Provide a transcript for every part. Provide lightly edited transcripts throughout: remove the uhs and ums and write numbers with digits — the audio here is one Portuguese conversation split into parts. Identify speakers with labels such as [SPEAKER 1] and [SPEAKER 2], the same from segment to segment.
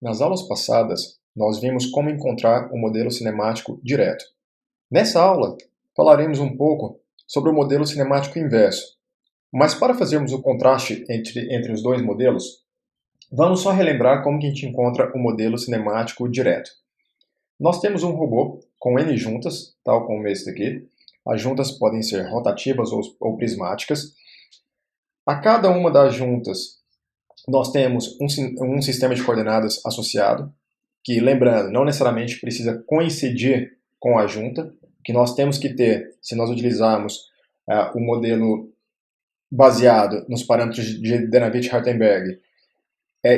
[SPEAKER 1] Nas aulas passadas, nós vimos como encontrar o modelo cinemático direto. Nessa aula, falaremos um pouco sobre o modelo cinemático inverso. Mas para fazermos o contraste entre os dois modelos, vamos só relembrar como que a gente encontra o modelo cinemático direto. Nós temos um robô com N juntas, tal como esse daqui. As juntas podem ser rotativas ou prismáticas. A cada uma das juntas, nós temos um sistema de coordenadas associado, que, lembrando, não necessariamente precisa coincidir com a junta, que nós temos que ter, se nós utilizarmos o modelo baseado nos parâmetros de Danavitt-Hartenberg,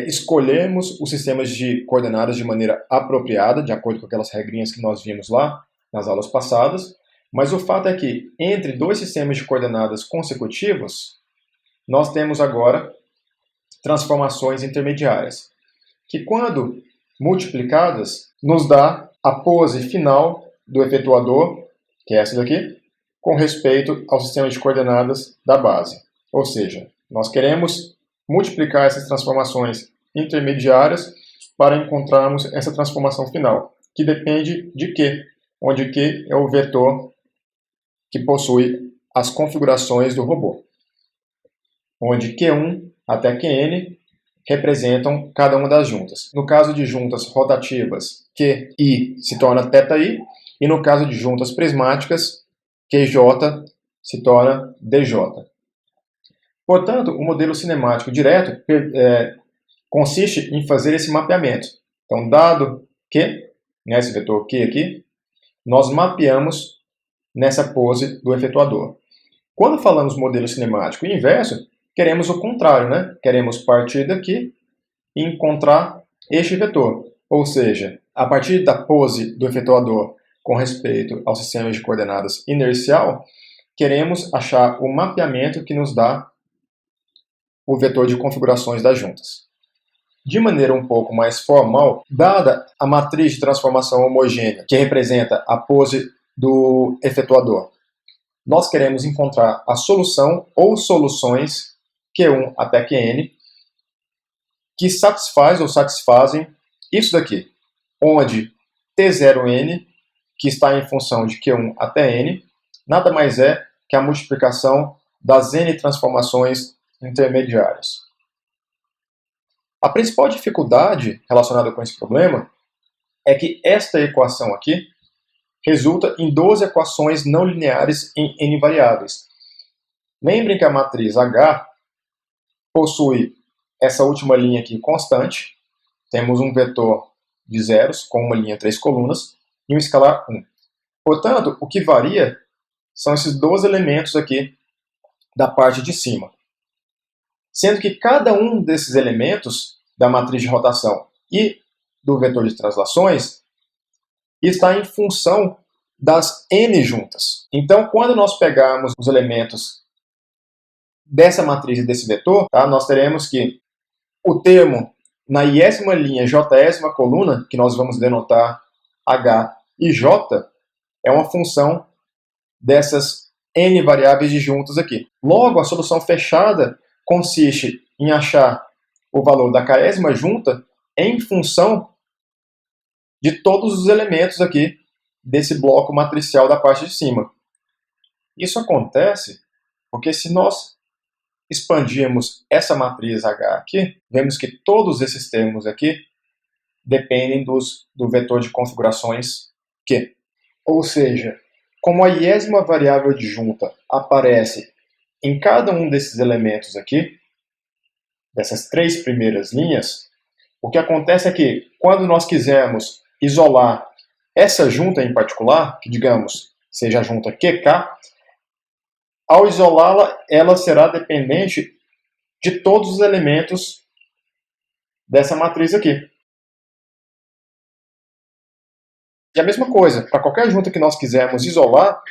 [SPEAKER 1] escolhermos os sistemas de coordenadas de maneira apropriada, de acordo com aquelas regrinhas que nós vimos lá nas aulas passadas, mas o fato é que entre dois sistemas de coordenadas consecutivos, nós temos agora transformações intermediárias, que quando multiplicadas, nos dá a pose final do efetuador, que é essa daqui, com respeito ao sistema de coordenadas da base. Ou seja, nós queremos multiplicar essas transformações intermediárias para encontrarmos essa transformação final, que depende de Q, onde Q é o vetor que possui as configurações do robô, onde Q1 até Qn representam cada uma das juntas. No caso de juntas rotativas, QI se torna θI, e no caso de juntas prismáticas, QJ se torna DJ. Portanto, o modelo cinemático direto consiste em fazer esse mapeamento. Então, dado Q, esse vetor Q aqui, nós mapeamos nessa pose do efetuador. Quando falamos modelo cinemático inverso, queremos o contrário, né? Queremos partir daqui e encontrar este vetor. Ou seja, a partir da pose do efetuador com respeito ao sistema de coordenadas inercial, queremos achar o mapeamento que nos dá o vetor de configurações das juntas. De maneira um pouco mais formal, dada a matriz de transformação homogênea, que representa a pose do efetuador, nós queremos encontrar a solução ou soluções Q1 até Qn, que satisfaz ou satisfazem isso daqui, onde T0n, que está em função de Q1 até N, nada mais é que a multiplicação das N transformações intermediárias. A principal dificuldade relacionada com esse problema é que esta equação aqui resulta em 12 equações não lineares em N variáveis. Lembrem que a matriz H possui essa última linha aqui constante, temos um vetor de zeros com uma linha 3 colunas e um escalar 1. Portanto, o que varia são esses 12 elementos aqui da parte de cima. Sendo que cada um desses elementos da matriz de rotação e do vetor de translações está em função das N juntas. Então, quando nós pegarmos os elementos dessa matriz e desse vetor, tá, nós teremos que o termo na iésima linha, jésima coluna, que nós vamos denotar H e J, é uma função dessas N variáveis de juntas aqui. Logo, a solução fechada consiste em achar o valor da késima junta em função de todos os elementos aqui desse bloco matricial da parte de cima. Isso acontece porque se nós expandirmos essa matriz H aqui, vemos que todos esses termos aqui dependem do vetor de configurações Q. Ou seja, como a iésima variável adjunta aparece em cada um desses elementos aqui, dessas três primeiras linhas, o que acontece é que quando nós quisermos isolar essa junta em particular, que digamos seja a junta QK, ao isolá-la, ela será dependente de todos os elementos dessa matriz aqui. E a mesma coisa, para qualquer junta que nós quisermos isolar,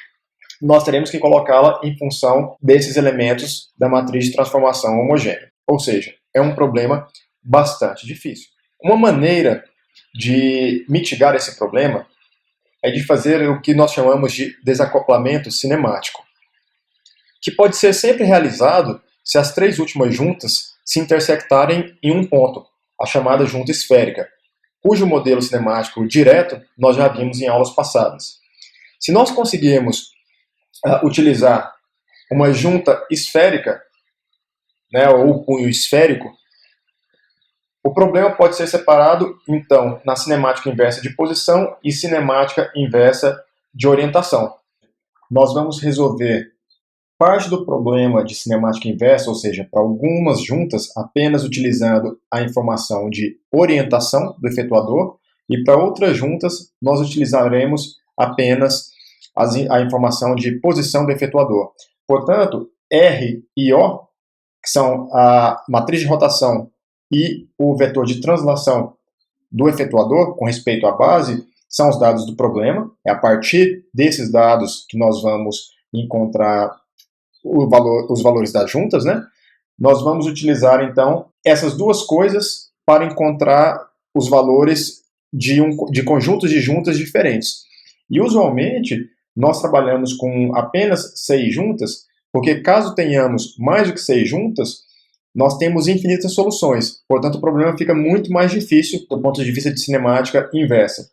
[SPEAKER 1] nós teremos que colocá-la em função desses elementos da matriz de transformação homogênea. Ou seja, é um problema bastante difícil. Uma maneira de mitigar esse problema é de fazer o que nós chamamos de desacoplamento cinemático, que pode ser sempre realizado se as três últimas juntas se intersectarem em um ponto, a chamada junta esférica. cujo modelo cinemático direto nós já vimos em aulas passadas. Se nós conseguirmos utilizar uma junta esférica, né, ou punho esférico, o problema pode ser separado, então, na cinemática inversa de posição e cinemática inversa de orientação. Nós vamos resolver parte do problema de cinemática inversa, ou seja, para algumas juntas, apenas utilizando a informação de orientação do efetuador, e para outras juntas, nós utilizaremos apenas a informação de posição do efetuador. Portanto, R e O, que são a matriz de rotação e o vetor de translação do efetuador com respeito à base, são os dados do problema. É a partir desses dados que nós vamos encontrar os valores das juntas, né? Nós vamos utilizar, então, essas duas coisas para encontrar os valores de conjuntos de juntas diferentes. E, usualmente, nós trabalhamos com apenas 6 juntas, porque caso tenhamos mais do que 6 juntas, nós temos infinitas soluções. Portanto, o problema fica muito mais difícil do ponto de vista de cinemática inversa.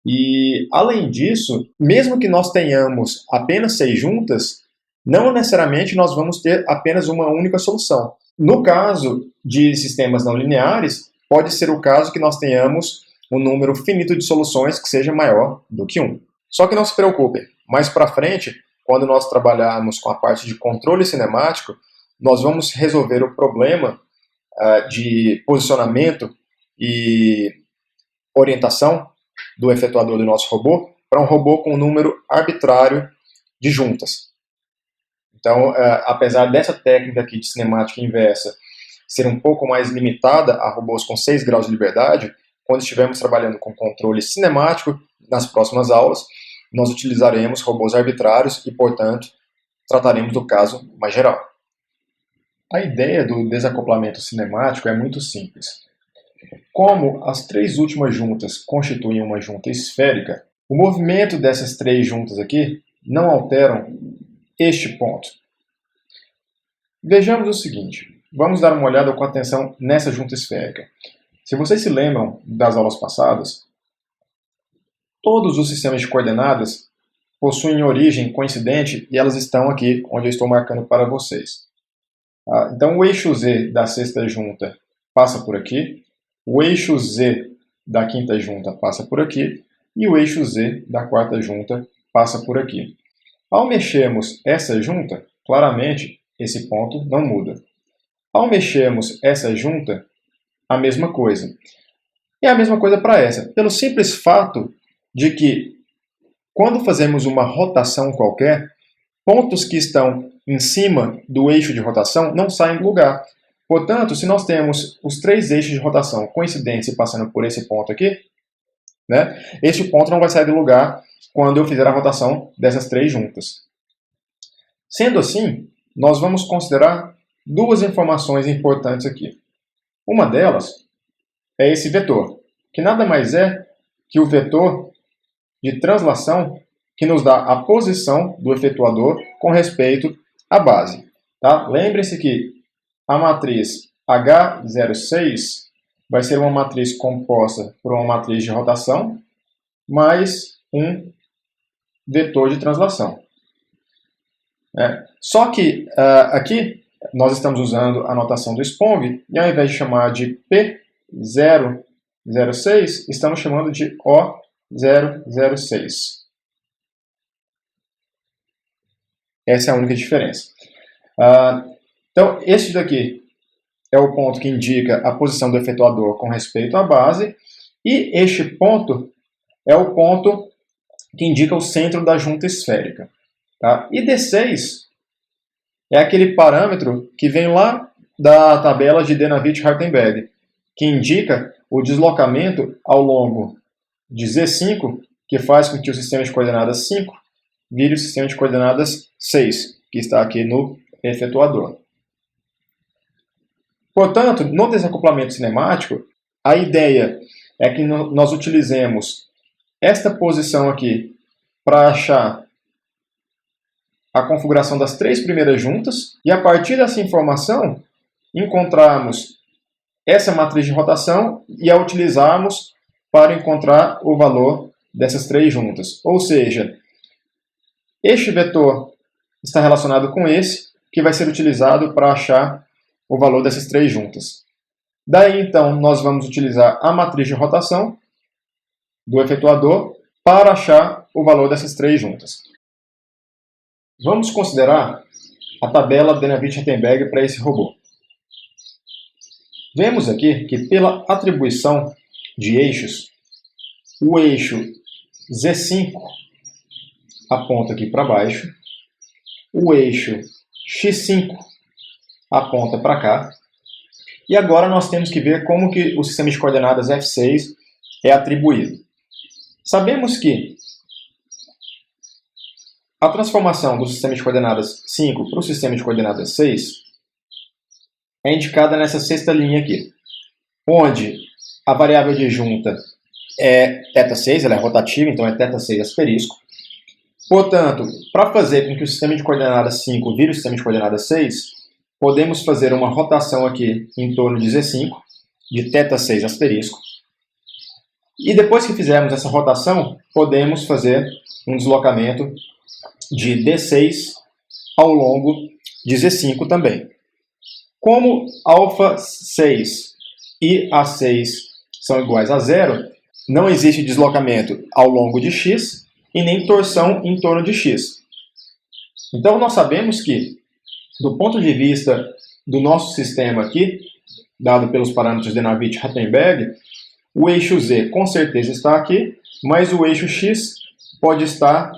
[SPEAKER 1] E, além disso, mesmo que nós tenhamos apenas 6 juntas, não necessariamente nós vamos ter apenas uma única solução. No caso de sistemas não lineares, pode ser o caso que nós tenhamos um número finito de soluções que seja maior do que 1. Só que não se preocupe, mais para frente, quando nós trabalharmos com a parte de controle cinemático, nós vamos resolver o problema de posicionamento e orientação do efetuador do nosso robô para um robô com um número arbitrário de juntas. Então, apesar dessa técnica aqui de cinemática inversa ser um pouco mais limitada a robôs com 6 graus de liberdade, quando estivermos trabalhando com controle cinemático, nas próximas aulas, nós utilizaremos robôs arbitrários e, portanto, trataremos do caso mais geral. A ideia do desacoplamento cinemático é muito simples. Como as 3 últimas juntas constituem uma junta esférica, o movimento dessas 3 juntas aqui não alteram este ponto. Vejamos o seguinte, vamos dar uma olhada com atenção nessa junta esférica. Se vocês se lembram das aulas passadas, todos os sistemas de coordenadas possuem origem coincidente e elas estão aqui onde eu estou marcando para vocês. Então o eixo Z da sexta junta passa por aqui, o eixo Z da quinta junta passa por aqui e o eixo Z da quarta junta passa por aqui. Ao mexermos essa junta, claramente esse ponto não muda. Ao mexermos essa junta, a mesma coisa. E a mesma coisa para essa, pelo simples fato de que quando fazemos uma rotação qualquer, pontos que estão em cima do eixo de rotação não saem do lugar. Portanto, se nós temos os 3 eixos de rotação coincidentes e passando por esse ponto aqui, né, este ponto não vai sair do lugar quando eu fizer a rotação dessas 3 juntas. Sendo assim, nós vamos considerar 2 informações importantes aqui. Uma delas é esse vetor, que nada mais é que o vetor de translação que nos dá a posição do efetuador com respeito à base. Tá? Lembre-se que a matriz H06 vai ser uma matriz composta por uma matriz de rotação mais um vetor de translação. Só que aqui nós estamos usando a notação do Spong e ao invés de chamar de P006, estamos chamando de O006. Essa é a única diferença. Então, este daqui é o ponto que indica a posição do efetuador com respeito à base, e este ponto é o ponto que indica o centro da junta esférica. Tá? E D6 é aquele parâmetro que vem lá da tabela de Denavich-Hartenberg, que indica o deslocamento ao longo de Z5, que faz com que o sistema de coordenadas 5 vire o sistema de coordenadas 6, que está aqui no efetuador. Portanto, no desacoplamento cinemático, a ideia é que nós utilizemos esta posição aqui para achar a configuração das 3 primeiras juntas, e a partir dessa informação, encontrarmos essa matriz de rotação e a utilizarmos para encontrar o valor dessas três juntas. Ou seja, este vetor está relacionado com esse, que vai ser utilizado para achar o valor dessas três juntas. Daí, então, nós vamos utilizar a matriz de rotação do efetuador para achar o valor dessas três juntas. Vamos considerar a tabela Dynavit-Rattenberg para esse robô. Vemos aqui que, pela atribuição de eixos, o eixo Z5 aponta aqui para baixo, o eixo X5 aponta para cá, e agora nós temos que ver como que o sistema de coordenadas F6 é atribuído. Sabemos que a transformação do sistema de coordenadas 5 para o sistema de coordenadas 6 é indicada nessa sexta linha aqui, onde a variável adjunta é θ6, ela é rotativa, então é θ6 asterisco. Portanto, para fazer com que o sistema de coordenadas 5 vire o sistema de coordenadas 6, podemos fazer uma rotação aqui em torno de Z5, de θ6 asterisco. E depois que fizermos essa rotação, podemos fazer um deslocamento de D6 ao longo de Z5 também. Como α6 e A6 são iguais a zero, não existe deslocamento ao longo de x e nem torção em torno de x. Então nós sabemos que, do ponto de vista do nosso sistema aqui, dado pelos parâmetros de Dynavit-Rattenberg, o eixo Z com certeza está aqui, mas o eixo X pode estar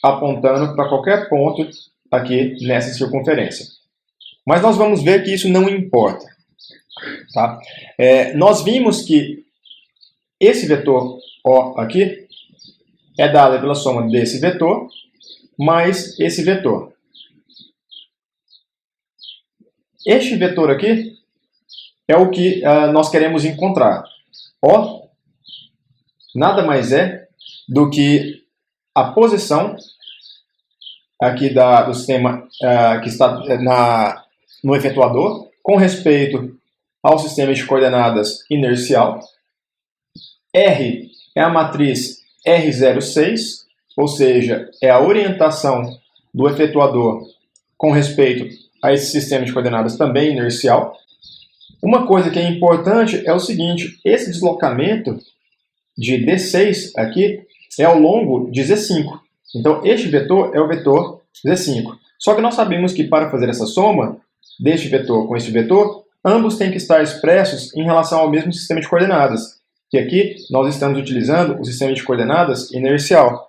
[SPEAKER 1] apontando para qualquer ponto aqui nessa circunferência. Mas nós vamos ver que isso não importa. Tá? Nós vimos que esse vetor O aqui é dado pela soma desse vetor mais esse vetor. Este vetor aqui é o que nós queremos encontrar. O nada mais é do que a posição aqui do sistema que está no efetuador com respeito ao sistema de coordenadas inercial. R é a matriz R06, ou seja, é a orientação do efetuador com respeito a esse sistema de coordenadas também inercial. Uma coisa que é importante é o seguinte: esse deslocamento de D6 aqui é ao longo de Z5. Então, este vetor é o vetor Z5. Só que nós sabemos que para fazer essa soma deste vetor com este vetor, ambos têm que estar expressos em relação ao mesmo sistema de coordenadas. Que aqui nós estamos utilizando o sistema de coordenadas inercial,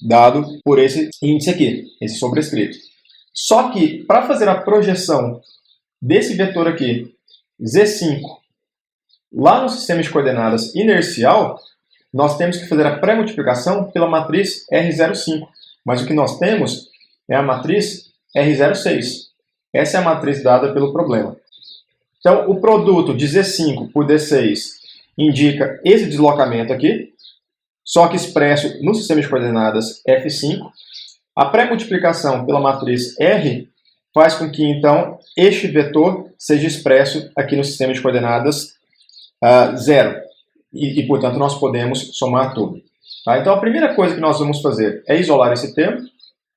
[SPEAKER 1] dado por esse índice aqui, esse sobrescrito. Só que para fazer a projeção desse vetor aqui, Z5, lá no sistema de coordenadas inercial, nós temos que fazer a pré-multiplicação pela matriz R05. Mas o que nós temos é a matriz R06. Essa é a matriz dada pelo problema. Então, o produto de Z5 por D6 indica esse deslocamento aqui, só que expresso no sistema de coordenadas F5. A pré-multiplicação pela matriz R faz com que, então, este vetor seja expresso aqui no sistema de coordenadas 0. E, portanto, nós podemos somar tudo. Tá? Então, a primeira coisa que nós vamos fazer é isolar esse termo.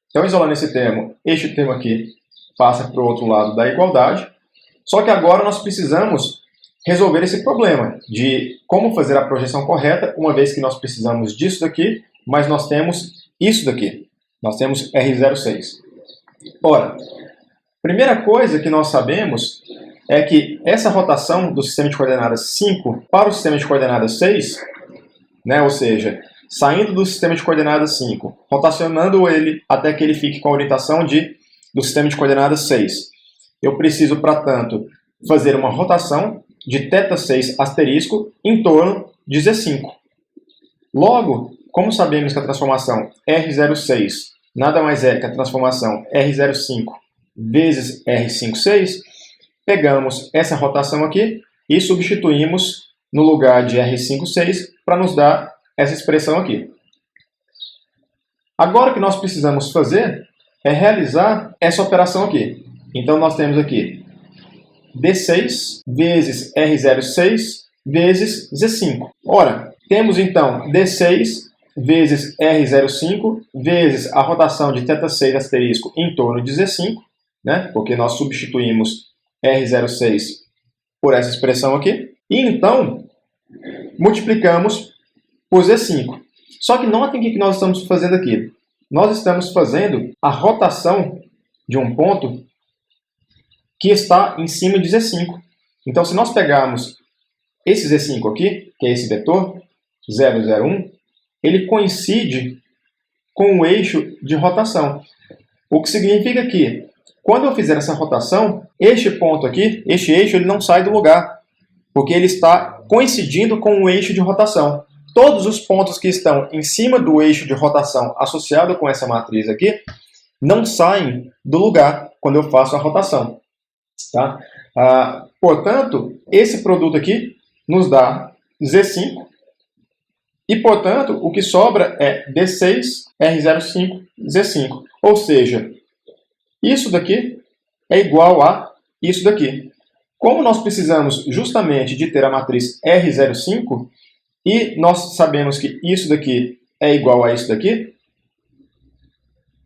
[SPEAKER 1] Então, isolando esse termo, este termo aqui passa para o outro lado da igualdade. Só que agora nós precisamos resolver esse problema de como fazer a projeção correta, uma vez que nós precisamos disso daqui, mas nós temos isso daqui. Nós temos R06. Ora, primeira coisa que nós sabemos é que essa rotação do sistema de coordenadas 5 para o sistema de coordenadas 6, ou seja, saindo do sistema de coordenadas 5, rotacionando ele até que ele fique com a orientação do sistema de coordenadas 6. Eu preciso, portanto, fazer uma rotação de θ6 asterisco em torno de Z5. Logo, como sabemos que a transformação R06 nada mais é que a transformação R05 vezes R56, pegamos essa rotação aqui e substituímos no lugar de R56 para nos dar essa expressão aqui. Agora o que nós precisamos fazer é realizar essa operação aqui. Então nós temos aqui D6 vezes R06 vezes Z5. Ora, temos então D6 vezes R05 vezes a rotação de θ6 asterisco em torno de Z5, né? Porque nós substituímos R06 por essa expressão aqui. E então, multiplicamos por Z5. Só que notem o que nós estamos fazendo aqui. Nós estamos fazendo a rotação de um ponto que está em cima de Z5. Então, se nós pegarmos esse Z5 aqui, que é esse vetor, 0, 0, 1, ele coincide com o eixo de rotação. O que significa que, quando eu fizer essa rotação, este ponto aqui, este eixo, ele não sai do lugar, porque ele está coincidindo com o eixo de rotação. Todos os pontos que estão em cima do eixo de rotação associado com essa matriz aqui, não saem do lugar quando eu faço a rotação. Tá? Portanto, esse produto aqui nos dá Z5, e, portanto, o que sobra é D6, R05, Z5. Ou seja, isso daqui é igual a isso daqui. Como nós precisamos justamente de ter a matriz R05, e nós sabemos que isso daqui é igual a isso daqui,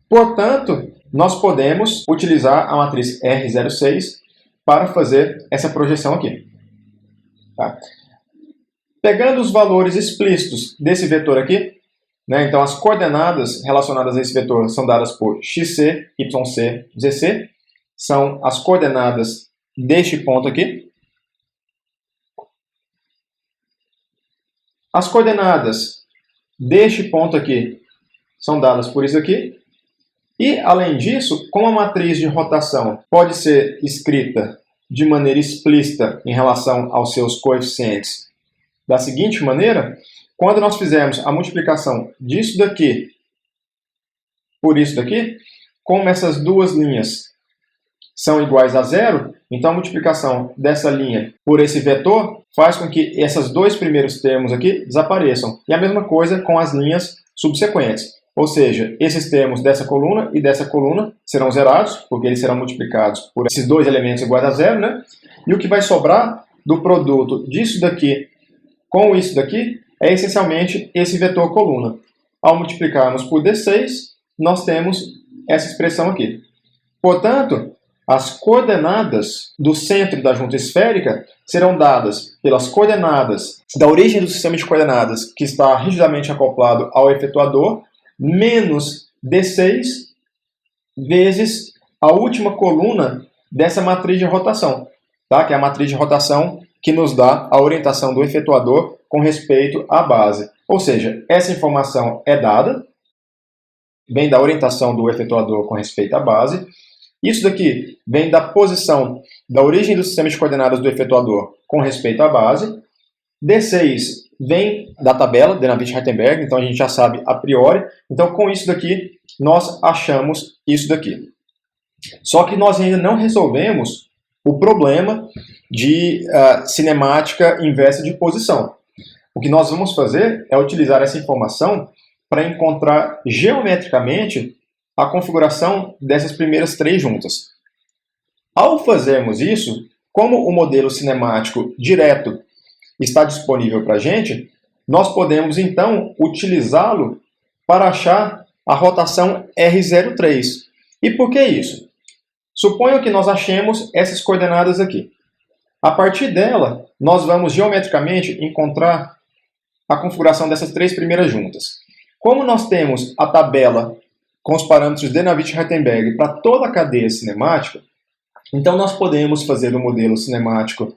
[SPEAKER 1] portanto, nós podemos utilizar a matriz R06 para fazer essa projeção aqui. Tá? Pegando os valores explícitos desse vetor aqui, né, então as coordenadas relacionadas a esse vetor são dadas por xc, yc, zc, são as coordenadas deste ponto aqui. As coordenadas deste ponto aqui são dadas por isso aqui. E, além disso, como a matriz de rotação pode ser escrita de maneira explícita em relação aos seus coeficientes da seguinte maneira, quando nós fizermos a multiplicação disso daqui por isso daqui, como essas duas linhas são iguais a zero, então a multiplicação dessa linha por esse vetor faz com que esses dois primeiros termos aqui desapareçam. E a mesma coisa com as linhas subsequentes. Ou seja, esses termos dessa coluna e dessa coluna serão zerados, porque eles serão multiplicados por esses dois elementos iguais a zero, né? E o que vai sobrar do produto disso daqui com isso daqui é essencialmente esse vetor coluna. Ao multiplicarmos por D6, nós temos essa expressão aqui. Portanto, as coordenadas do centro da junta esférica serão dadas pelas coordenadas da origem do sistema de coordenadas, que está rigidamente acoplado ao efetuador, menos D6 vezes a última coluna dessa matriz de rotação, tá? Que é a matriz de rotação que nos dá a orientação do efetuador com respeito à base. Ou seja, essa informação é dada, vem da orientação do efetuador com respeito à base. Isso daqui vem da posição da origem do sistema de coordenadas do efetuador com respeito à base. D6 vem da tabela de Navier-Hartenberg, então a gente já sabe a priori. Então, com isso daqui, nós achamos isso daqui. Só que nós ainda não resolvemos o problema de cinemática inversa de posição. O que nós vamos fazer é utilizar essa informação para encontrar geometricamente a configuração dessas primeiras três juntas. Ao fazermos isso, como o modelo cinemático direto está disponível para a gente, nós podemos então utilizá-lo para achar a rotação R03. E por que isso? Suponho que nós achemos essas coordenadas aqui. A partir dela, nós vamos geometricamente encontrar a configuração dessas três primeiras juntas. Como nós temos a tabela com os parâmetros de Navier-Hartenberg para toda a cadeia cinemática, então nós podemos fazer o modelo cinemático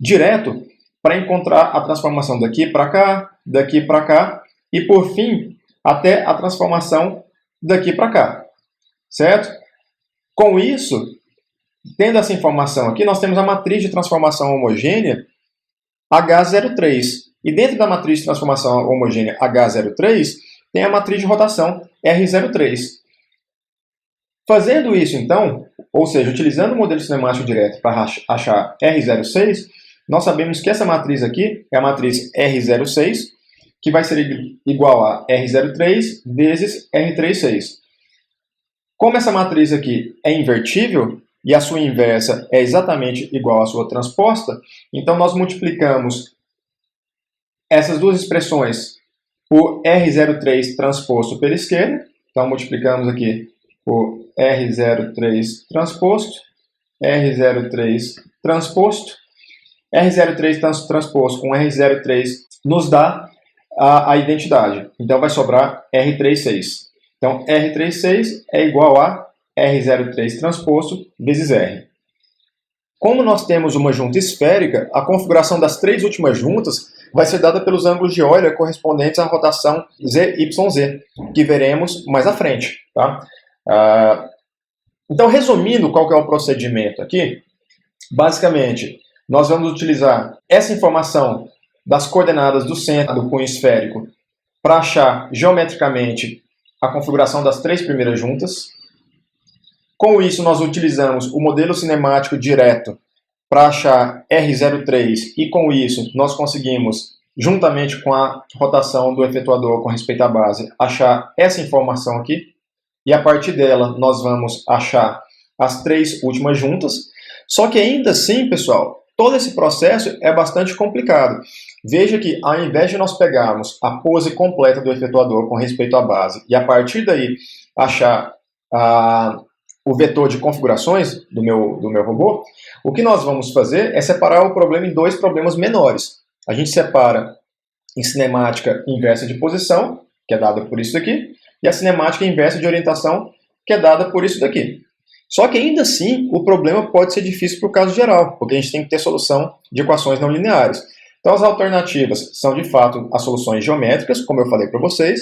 [SPEAKER 1] direto para encontrar a transformação daqui para cá, e por fim, até a transformação daqui para cá, certo? Com isso, tendo essa informação aqui, nós temos a matriz de transformação homogênea H03. E dentro da matriz de transformação homogênea H03, tem a matriz de rotação R03. Fazendo isso, então, ou seja, utilizando o modelo cinemático direto para achar R06, nós sabemos que essa matriz aqui é a matriz R06, que vai ser igual a R03 vezes R36. Como essa matriz aqui é invertível, e a sua inversa é exatamente igual à sua transposta, então nós multiplicamos essas duas expressões por R03 transposto pela esquerda. Então, multiplicamos aqui por R03 transposto, R03 transposto. R03 transposto com R03 nos dá a identidade. Então, vai sobrar R36. Então, R36 é igual a R03 transposto vezes R. Como nós temos uma junta esférica, a configuração das três últimas juntas vai ser dada pelos ângulos de Euler correspondentes à rotação ZYZ, que veremos mais à frente. Tá? Então, resumindo qual que é o procedimento aqui, basicamente, nós vamos utilizar essa informação das coordenadas do centro do cunho esférico para achar geometricamente a configuração das três primeiras juntas. Com isso, nós utilizamos o modelo cinemático direto para achar R03 e, com isso, nós conseguimos, juntamente com a rotação do efetuador com respeito à base, achar essa informação aqui. E, a partir dela, nós vamos achar as três últimas juntas. Só que, ainda assim, pessoal, todo esse processo é bastante complicado. Veja que, ao invés de nós pegarmos a pose completa do efetuador com respeito à base e, a partir daí, achar o vetor de configurações do meu robô, o que nós vamos fazer é separar o problema em dois problemas menores. A gente separa em cinemática inversa de posição, que é dada por isso daqui, e a cinemática inversa de orientação, que é dada por isso daqui. Só que ainda assim, o problema pode ser difícil para o caso geral, porque a gente tem que ter solução de equações não lineares. Então as alternativas são de fato as soluções geométricas, como eu falei para vocês,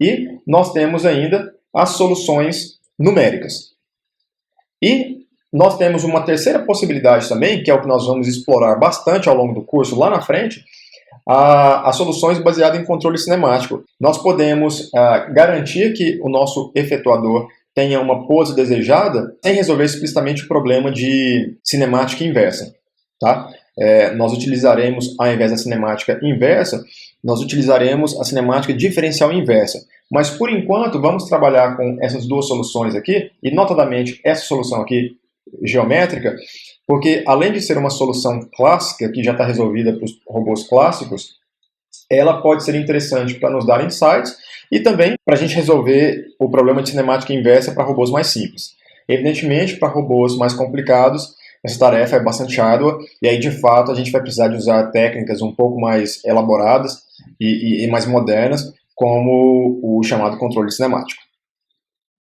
[SPEAKER 1] e nós temos ainda as soluções numéricas. E nós temos uma terceira possibilidade também, que é o que nós vamos explorar bastante ao longo do curso lá na frente, as soluções baseadas em controle cinemático. Nós podemos garantir que o nosso efetuador tenha uma pose desejada sem resolver explicitamente o problema de cinemática inversa. Tá? Nós utilizaremos, ao invés da cinemática inversa, nós utilizaremos a cinemática diferencial inversa. Mas, por enquanto, vamos trabalhar com essas duas soluções aqui, e notadamente essa solução aqui, geométrica, porque além de ser uma solução clássica, que já está resolvida para os robôs clássicos, ela pode ser interessante para nos dar insights e também para a gente resolver o problema de cinemática inversa para robôs mais simples. Evidentemente, para robôs mais complicados, essa tarefa é bastante árdua, e aí, de fato, a gente vai precisar de usar técnicas um pouco mais elaboradas e mais modernas, como o chamado controle cinemático.